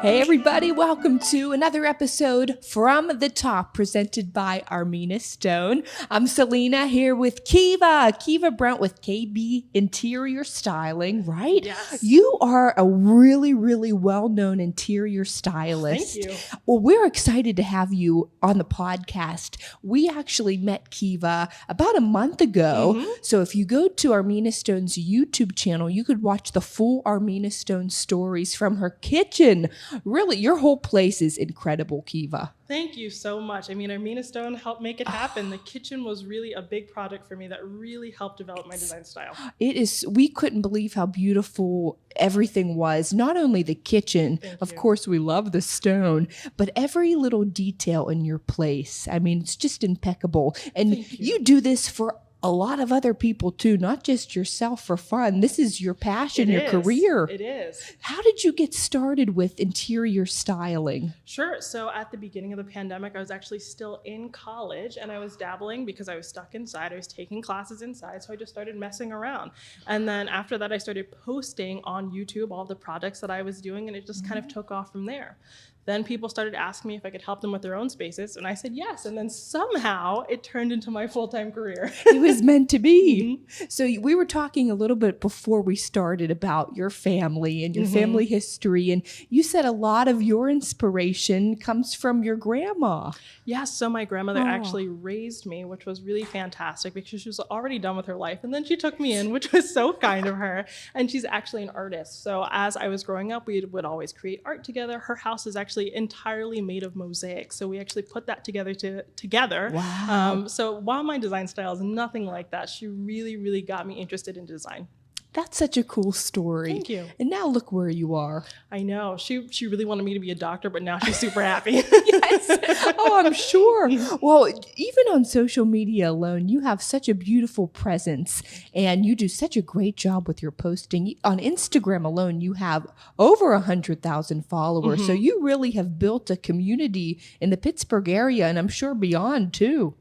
Hey everybody, welcome to another episode From the Top presented by Armina Stone. I'm Celina here with Kiva Brent with KB Interior Styling, right? Yes. You are a really, really well-known interior stylist. Thank you. Well, we're excited to have you on the podcast. We actually met Kiva about a month ago. So if you go to Armina Stone's YouTube channel, you could watch the full Armina Stone stories from her kitchen. Really, your whole place is incredible, Kiva. Thank you so much. I mean, Armina Stone helped make it happen. The kitchen was really a big project for me that really helped develop my design style. It is, we couldn't believe how beautiful everything was. Not only the kitchen, of course, we love the stone, but every little detail in your place. I mean, it's just impeccable. And you do this for a lot of other people too, not just yourself for fun. This is your passion, your career. It is. How did you get started with interior styling? Sure. So at the beginning of the pandemic, I was actually still in college and I was dabbling because I was stuck inside. I was taking classes inside. So I just started messing around. And then after that, I started posting on YouTube all the projects that I was doing, and it just kind of took off from there. Then people started asking me if I could help them with their own spaces, and I said yes. And then somehow it turned into my full-time career. It was meant to be. So we were talking a little bit before we started about your family and your family history, and you said a lot of your inspiration comes from your grandma. Yes, so my grandmother actually raised me, which was really fantastic because she was already done with her life. And then she took me in, which was so kind of her. And she's actually an artist. So as I was growing up, we would always create art together. Her house is actually entirely made of mosaic. So we actually put that together. Wow. So while my design style is nothing like that, she really, really got me interested in design. That's such a cool story. Thank you. And now look where you are. I know. She really wanted me to be a doctor, but now she's super happy. Yes. Oh, I'm sure. Well, even on social media alone, you have such a beautiful presence and you do such a great job with your posting. On Instagram alone, you have over 100,000 followers. So you really have built a community in the Pittsburgh area, and I'm sure beyond too.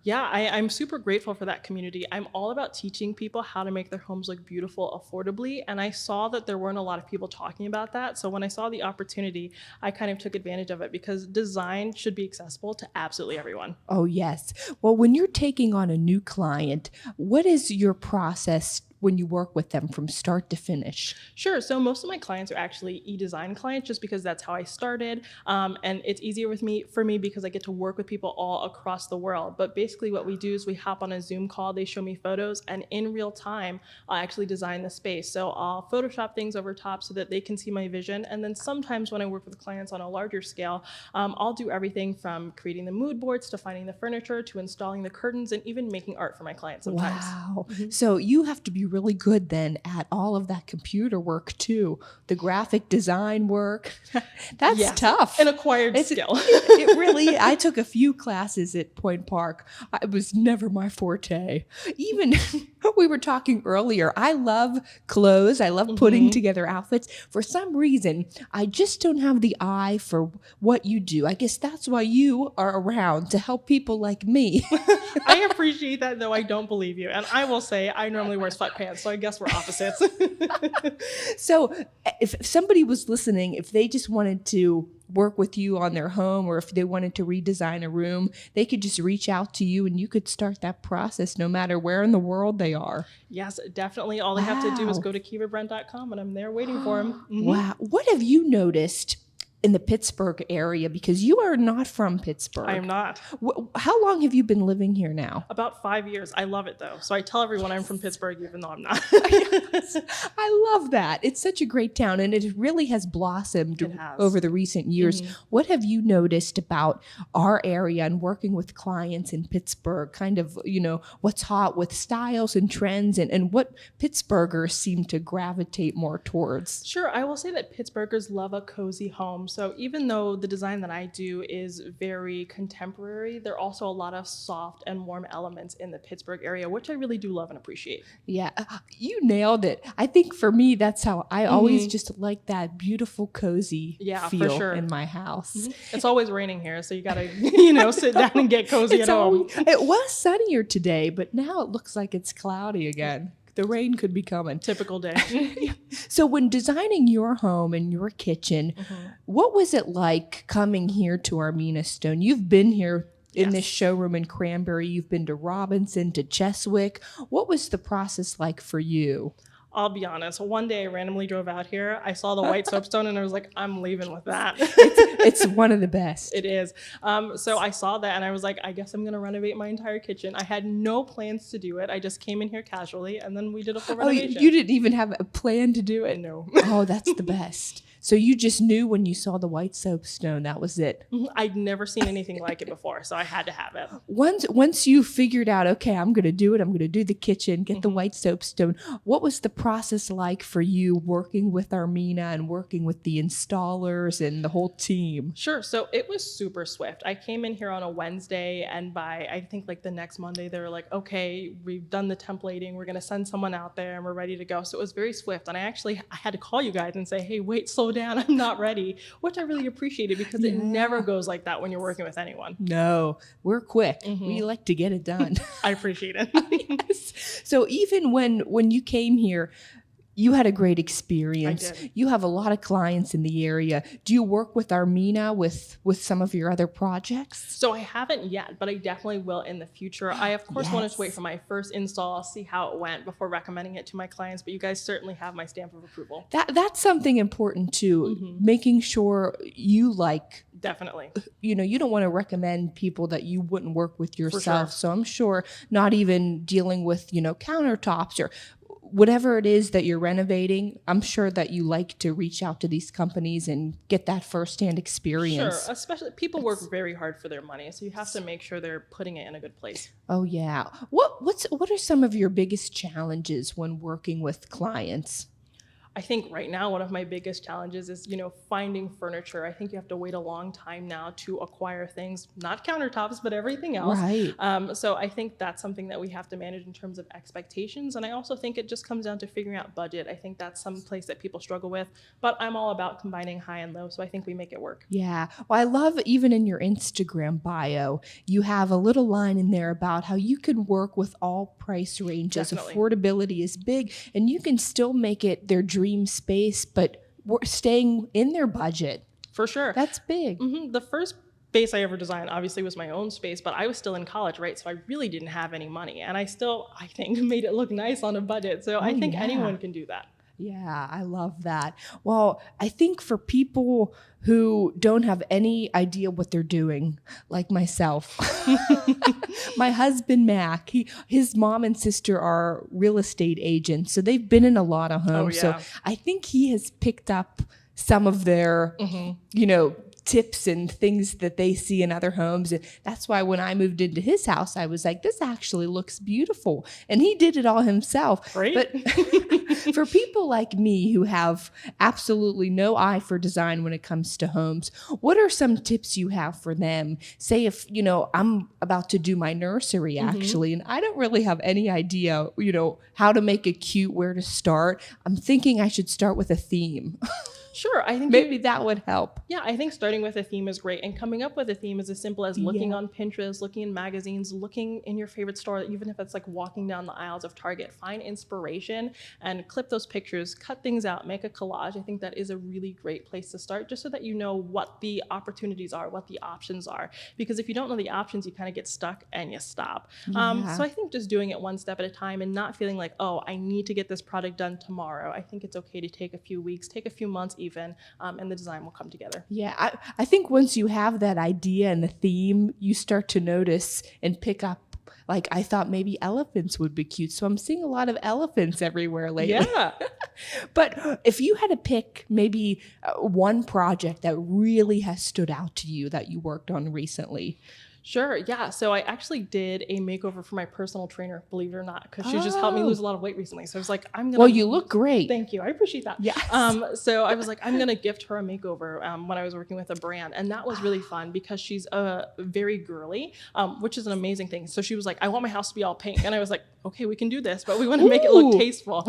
Yeah, I'm super grateful for that community. I'm all about teaching people how to make their homes look beautiful affordably. And I saw that there weren't a lot of people talking about that. So when I saw the opportunity, I kind of took advantage of it because design should be accessible to absolutely everyone. Oh, yes. Well, when you're taking on a new client, what is your process when you work with them from start to finish? Sure. So most of my clients are actually e-design clients just because that's how I started. And it's easier for me because I get to work with people all across the world. But basically what we do is we hop on a Zoom call, they show me photos, and in real time, I'll actually design the space. So I'll Photoshop things over top so that they can see my vision. And then sometimes when I work with clients on a larger scale, I'll do everything from creating the mood boards to finding the furniture to installing the curtains and even making art for my clients sometimes. Wow. So you have to be really good then at all of that computer work too, the graphic design work. That's tough. An acquired skill. It really, I took a few classes at Point Park. It was never my forte. Even we were talking earlier, I love clothes. I love putting together outfits. For some reason, I just don't have the eye for what you do. I guess that's why you are around, to help people like me. I appreciate that, though I don't believe you. And I will say I normally wear sweatpants, so I guess we're opposites. So if somebody was listening, if they just wanted to work with you on their home, or if they wanted to redesign a room, they could just reach out to you and you could start that process no matter where in the world they are. Yes, definitely. All they have to do is go to kivabrent.com and I'm there waiting for them. Wow. What have you noticed in the Pittsburgh area? Because you are not from Pittsburgh. I am not. How long have you been living here now? About 5 years. I love it though. So I tell everyone I'm from Pittsburgh even though I'm not. I love that. It's such a great town and it really has blossomed over the recent years. What have you noticed about our area and working with clients in Pittsburgh? Kind of, what's hot with styles and trends and what Pittsburghers seem to gravitate more towards? Sure. I will say that Pittsburghers love a cozy home. So even though the design that I do is very contemporary, there are also a lot of soft and warm elements in the Pittsburgh area, which I really do love and appreciate. Yeah, you nailed it. I think for me, that's how I always just like that beautiful, cozy Yeah, for feel sure. in my house. It's always raining here, so you gotta, sit down and get cozy at home. It was sunnier today, but now it looks like it's cloudy again. The rain could be coming. Typical day. So when designing your home and your kitchen, what was it like coming here to Armina Stone? You've been here in this showroom in Cranberry. You've been to Robinson, to Cheswick. What was the process like for you? I'll be honest. One day I randomly drove out here. I saw the white soapstone and I was like, I'm leaving with that. It's one of the best. It is. So I saw that and I was like, I guess I'm going to renovate my entire kitchen. I had no plans to do it. I just came in here casually and then we did a full renovation. You didn't even have a plan to do it? No. Oh, that's the best. So you just knew when you saw the white soapstone, that was it. I'd never seen anything like it before, so I had to have it. Once you figured out, okay, I'm going to do it. I'm going to do the kitchen, get the white soapstone. What was the process like for you working with Armina and working with the installers and the whole team? Sure. So it was super swift. I came in here on a Wednesday and by, I think like the next Monday, they were like, okay, we've done the templating. We're going to send someone out there and we're ready to go. So it was very swift. And I had to call you guys and say, hey, wait, slow down, I'm not ready, which I really appreciated because it never goes like that when you're working with anyone. No, we're quick. We like to get it done. I appreciate it. Yes. So even when you came here, you had a great experience. I did. You have a lot of clients in the area. Do you work with Armina with some of your other projects? So I haven't yet, but I definitely will in the future. I, of course, wanted to wait for my first install, see how it went before recommending it to my clients, but you guys certainly have my stamp of approval. That's something important too, making sure you like. Definitely. You don't want to recommend people that you wouldn't work with yourself. Sure. So I'm sure not even dealing with, countertops or whatever it is that you're renovating, I'm sure that you like to reach out to these companies and get that firsthand experience. Sure, especially people work very hard for their money, so you have to make sure they're putting it in a good place. Oh yeah. What are some of your biggest challenges when working with clients? I think right now one of my biggest challenges is, finding furniture. I think you have to wait a long time now to acquire things, not countertops, but everything else. Right. So I think that's something that we have to manage in terms of expectations. And I also think it just comes down to figuring out budget. I think that's some place that people struggle with, but I'm all about combining high and low. So I think we make it work. Yeah. Well, I love even in your Instagram bio, you have a little line in there about how you can work with all price ranges. Definitely. Affordability is big and you can still make it their dream space, but we're staying in their budget. For sure. That's big. The first space I ever designed obviously was my own space, but I was still in college, right? So I really didn't have any money. And I think, made it look nice on a budget. So I think anyone can do that. Yeah, I love that. Well, I think for people who don't have any idea what they're doing, like myself, my husband, Mac, his mom and sister are real estate agents. So they've been in a lot of homes. Oh, yeah. So I think he has picked up some of their, tips and things that they see in other homes. And that's why when I moved into his house, I was like, this actually looks beautiful. And he did it all himself. Right. But for people like me who have absolutely no eye for design when it comes to homes, what are some tips you have for them? Say if, I'm about to do my nursery actually, and I don't really have any idea, how to make it cute, where to start. I'm thinking I should start with a theme. Sure, I think maybe that would help. Yeah, I think starting with a theme is great. And coming up with a theme is as simple as looking on Pinterest, looking in magazines, looking in your favorite store, even if it's like walking down the aisles of Target. Find inspiration and clip those pictures, cut things out, make a collage. I think that is a really great place to start, just so that you know what the opportunities are, what the options are. Because if you don't know the options, you kind of get stuck and you stop. So I think just doing it one step at a time and not feeling like, oh, I need to get this product done tomorrow. I think it's okay to take a few weeks, take a few months even, and the design will come together. Yeah, I think once you have that idea and the theme, you start to notice and pick up, like I thought maybe elephants would be cute. So I'm seeing a lot of elephants everywhere lately. Yeah. But if you had to pick maybe one project that really has stood out to you that you worked on recently. Sure. Yeah. So I actually did a makeover for my personal trainer, believe it or not, because she just helped me lose a lot of weight recently. So I was like, I'm gonna. Well, you look great. Thank you. I appreciate that. Yes. So I was like, I'm gonna gift her a makeover when I was working with a brand, and that was really fun because she's very girly, which is an amazing thing. So she was like, I want my house to be all pink, and I was like, okay, we can do this, but we want to make it look tasteful.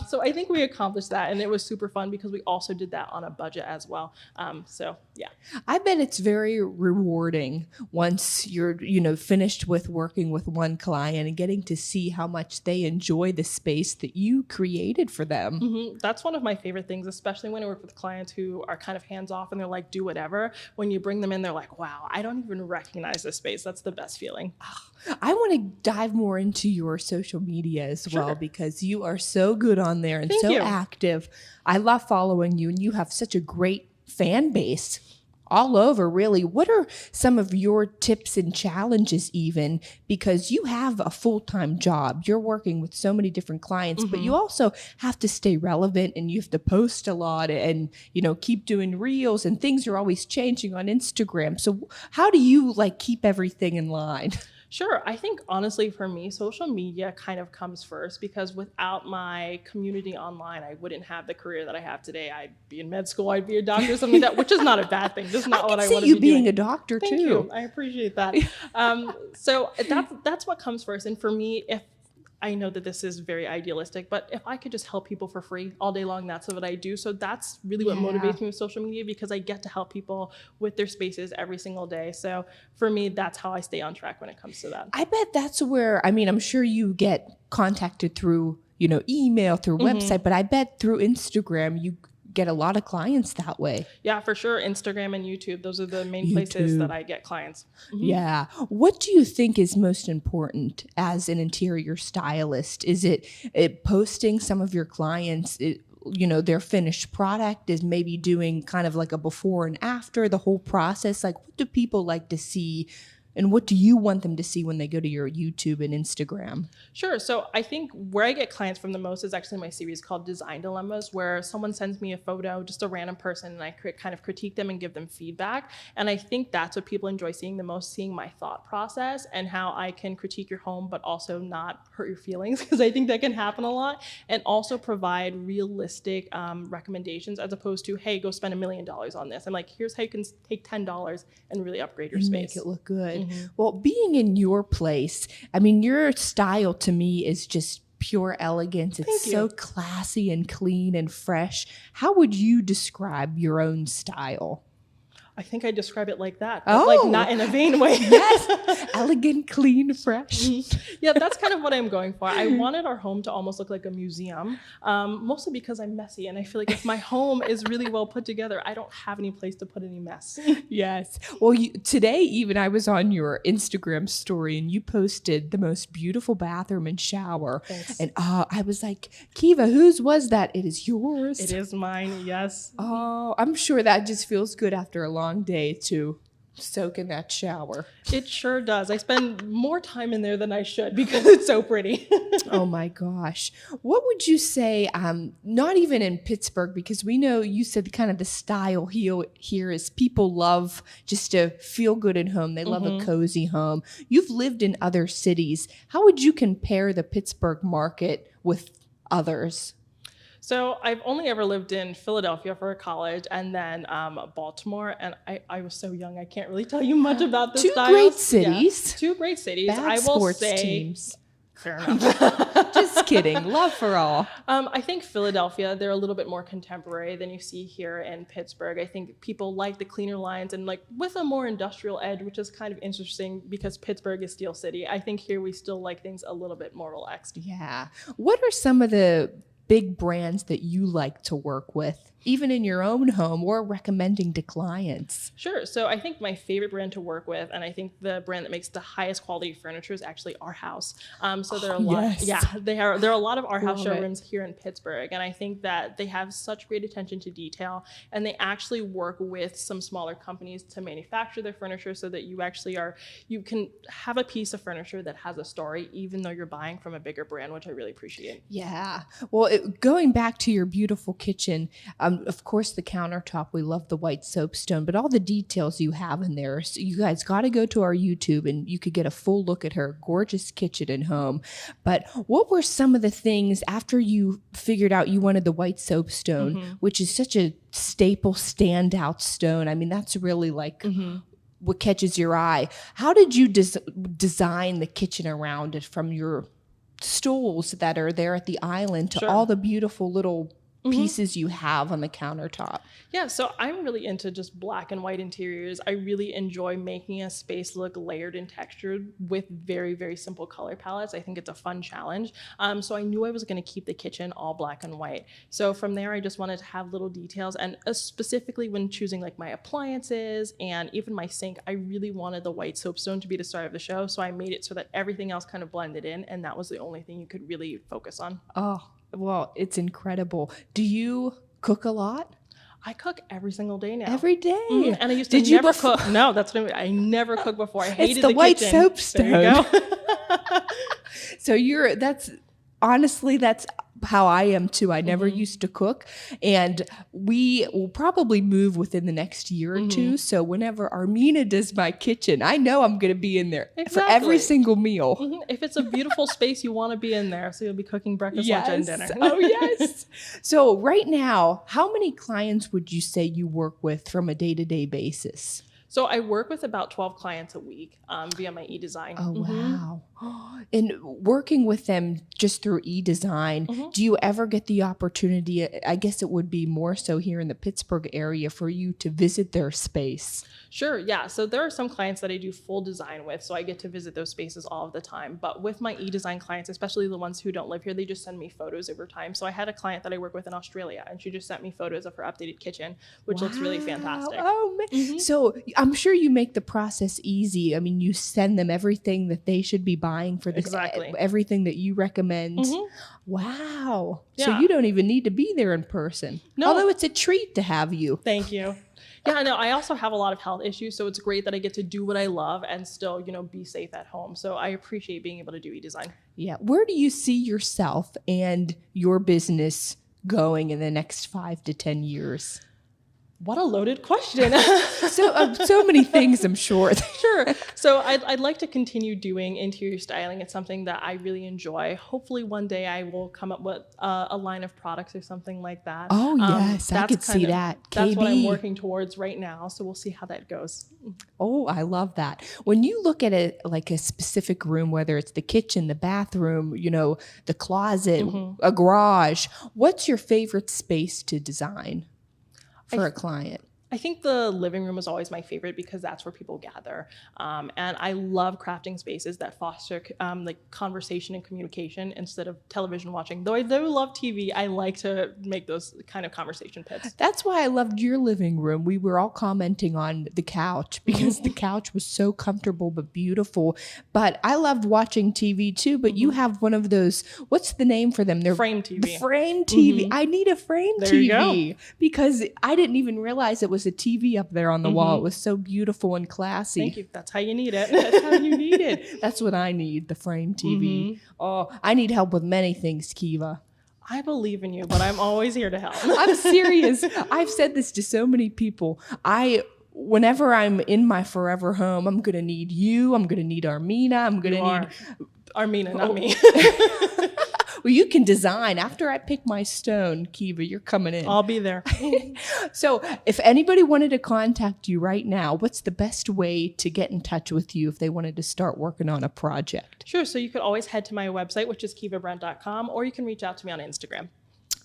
So I think we accomplished that, and it was super fun because we also did that on a budget as well. So yeah. I bet it's very rewarding once you're, finished with working with one client and getting to see how much they enjoy the space that you created for them. Mm-hmm. That's one of my favorite things, especially when I work with clients who are kind of hands off and they're like, do whatever. When you bring them in, they're like, wow, I don't even recognize this space. That's the best feeling. I want to dive more into your social media as well, because you are so good on there and so active. I love following you, and you have such a great fan base all over, really. What are some of your tips and challenges, even because you have a full-time job? You're working with so many different clients, but you also have to stay relevant, and you have to post a lot and, keep doing reels, and things are always changing on Instagram. So how do you keep everything in line? Sure. I think honestly for me, social media kind of comes first, because without my community online, I wouldn't have the career that I have today. I'd be in med school, I'd be a doctor, something like that, which is not a bad thing. Just not what I want to be doing. I can see you being a doctor too. Thank you. I appreciate that. So that's what comes first. And for me, if I know that this is very idealistic, but if I could just help people for free all day long, that's what I do. So that's really what motivates me with social media, because I get to help people with their spaces every single day. So for me, that's how I stay on track when it comes to that. I bet that's where, I'm sure you get contacted through, email, through website, but I bet through Instagram, you get a lot of clients that way. Yeah, for sure. Instagram and YouTube, those are the main places that I get clients. Yeah. What do you think is most important as an interior stylist? Is it posting some of your clients, their finished product? Is maybe doing kind of like a before and after, the whole process? What do people like to see? And what do you want them to see when they go to your YouTube and Instagram? Sure. So I think where I get clients from the most is actually my series called Design Dilemmas, where someone sends me a photo, just a random person, and I kind of critique them and give them feedback. And I think that's what people enjoy seeing the most, seeing my thought process and how I can critique your home, but also not hurt your feelings, because I think that can happen a lot, and also provide realistic recommendations, as opposed to, hey, go spend $1 million on this. I'm like, here's how you can take $10 and really upgrade your space. Make it look good. Well, being in your place, your style to me is just pure elegance. It's so classy and clean and fresh. How would you describe your own style? I think I describe it like that, but not in a vain way. Yes, elegant, clean, fresh. Yeah, that's kind of what I'm going for. I wanted our home to almost look like a museum, mostly because I'm messy, and I feel like if my home is really well put together, I don't have any place to put any mess. Yes. Well, today even I was on your Instagram story, and you posted the most beautiful bathroom and shower. Thanks. And I was like, Kiva, whose was that? It is yours. It is mine, yes. Oh, I'm sure that just feels good after a long day to soak in that shower. It sure does. I spend more time in there than I should because it's so pretty. Oh my gosh. What would you say, not even in Pittsburgh, because we know you said kind of the style here is people love just to feel good at home. They love a cozy home. You've lived in other cities. How would you compare the Pittsburgh market with others? So I've only ever lived in Philadelphia for college, and then Baltimore, and I was so young, I can't really tell you much about the styles. Great cities. Yeah, 2 great cities. Bad I will sports say, teams. Fair enough. Just kidding. Love for all. I think Philadelphia, they're a little bit more contemporary than you see here in Pittsburgh. I think people like the cleaner lines and with a more industrial edge, which is kind of interesting because Pittsburgh is Steel City. I think here we still like things a little bit more relaxed. Yeah. What are some of the big brands that you like to work with, even in your own home, or recommending to clients? Sure. So I think my favorite brand to work with, and I think the brand that makes the highest quality furniture, is actually Our House. So there are a lot. Yes. Yeah, there are a lot of Our House showrooms here in Pittsburgh, and I think that they have such great attention to detail, and they actually work with some smaller companies to manufacture their furniture, so that you can have a piece of furniture that has a story, even though you're buying from a bigger brand, which I really appreciate. Yeah. Well, going back to your beautiful kitchen, of course, the countertop, we love the white soapstone, but all the details you have in there, so you guys got to go to our YouTube and you could get a full look at her gorgeous kitchen and home. But what were some of the things after you figured out you wanted the white soapstone, which is such a staple, standout stone? I mean, that's really like what catches your eye. How did you design the kitchen around it, from your stools that are there at the island to all the beautiful little pieces you have on the countertop? Yeah, so I'm really into just black and white interiors. I really enjoy making a space look layered and textured with very, very simple color palettes. I think it's a fun challenge. So I knew I was going to keep the kitchen all black and white. So from there, I just wanted to have little details. And specifically when choosing like my appliances and even my sink, I really wanted the white soapstone to be the star of the show. So I made it so that everything else kind of blended in, and that was the only thing you could really focus on. Oh, well, it's incredible. Do you cook a lot? I cook every single day now. Every day? And I used to never cook. No, that's what I never cooked before. I hated the white kitchen. soapstone. There you go. So that's honestly, that's how I am too. I never used to cook, and we will probably move within the next year or two. So whenever Armina does my kitchen, I know I'm going to be in there for every single meal. If it's a beautiful space, you want to be in there. So you'll be cooking breakfast, lunch, and dinner. Oh, yes. So right now, how many clients would you say you work with from a day-to-day basis? So I work with about 12 clients a week via my eDesign. Oh, wow. And working with them just through eDesign, do you ever get the opportunity, I guess it would be more so here in the Pittsburgh area, for you to visit their space? Sure, yeah. So there are some clients that I do full design with, so I get to visit those spaces all of the time. But with my eDesign clients, especially the ones who don't live here, they just send me photos over time. So I had a client that I work with in Australia, and she just sent me photos of her updated kitchen, which looks really fantastic. Oh, man. So I'm sure you make the process easy. I mean, you send them everything that they should be buying for this, everything that you recommend. Wow. Yeah. So you don't even need to be there in person. No. Although it's a treat to have you. Thank you. Yeah, no, I also have a lot of health issues, so it's great that I get to do what I love and still, be safe at home. So I appreciate being able to do eDesign. Yeah. Where do you see yourself and your business going in the next 5 to 10 years? What a loaded question. So many things, I'm sure. Sure. So I'd like to continue doing interior styling. It's something that I really enjoy. Hopefully one day I will come up with a line of products or something like that. Oh, yes. I could see that. That's what I'm working towards right now. So we'll see how that goes. Oh, I love that. When you look at it like a specific room, whether it's the kitchen, the bathroom, the closet, a garage, what's your favorite space to design for a client? I think the living room is always my favorite because that's where people gather. And I love crafting spaces that foster like conversation and communication instead of television watching. Though I do love TV, I like to make those kind of conversation pits. That's why I loved your living room. We were all commenting on the couch because the couch was so comfortable but beautiful. But I loved watching TV too. But you have one of those, what's the name for them? They're frame TV. The frame TV. I need a frame there TV you go. Because I didn't even realize it was a TV up there on the wall. It was so beautiful and classy. Thank you. That's how you need it. That's how you need it. That's what I need, the frame TV. Oh, I need help with many things, Kiva. I believe in you, but I'm always here to help. I'm serious. I've said this to so many people. Whenever I'm in my forever home, I'm going to need you. I'm going to need Armina. I'm going to need Armina, not me. Well, you can design. After I pick my stone, Kiva, you're coming in. I'll be there. So if anybody wanted to contact you right now, what's the best way to get in touch with you if they wanted to start working on a project? Sure. So you could always head to my website, which is kivabrent.com, or you can reach out to me on Instagram.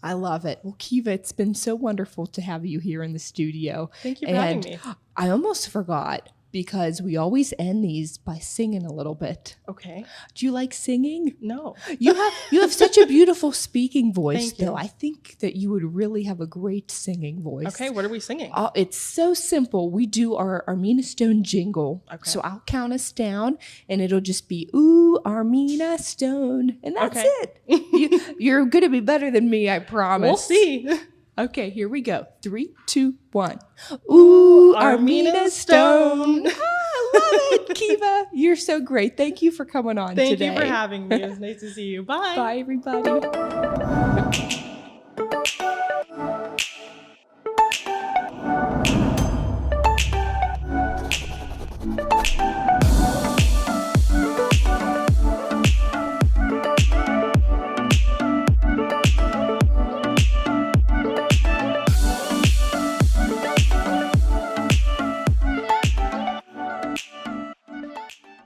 I love it. Well, Kiva, it's been so wonderful to have you here in the studio. Thank you for having me. I almost forgot, because we always end these by singing a little bit. Okay. Do you like singing? No. You have such a beautiful speaking voice, Thank you. though. I think that you would really have a great singing voice. Okay, what are we singing? It's so simple. We do our Armina Stone jingle. Okay. So I'll count us down, and it'll just be, ooh, Armina Stone. And that's it. You're going to be better than me, I promise. We'll see. Okay, here we go. 3, 2, 1. Ooh, Armina Stone. I love it, Kiva. You're so great. Thank you for coming on today. Thank you for having me. It was nice to see you. Bye. Bye, everybody.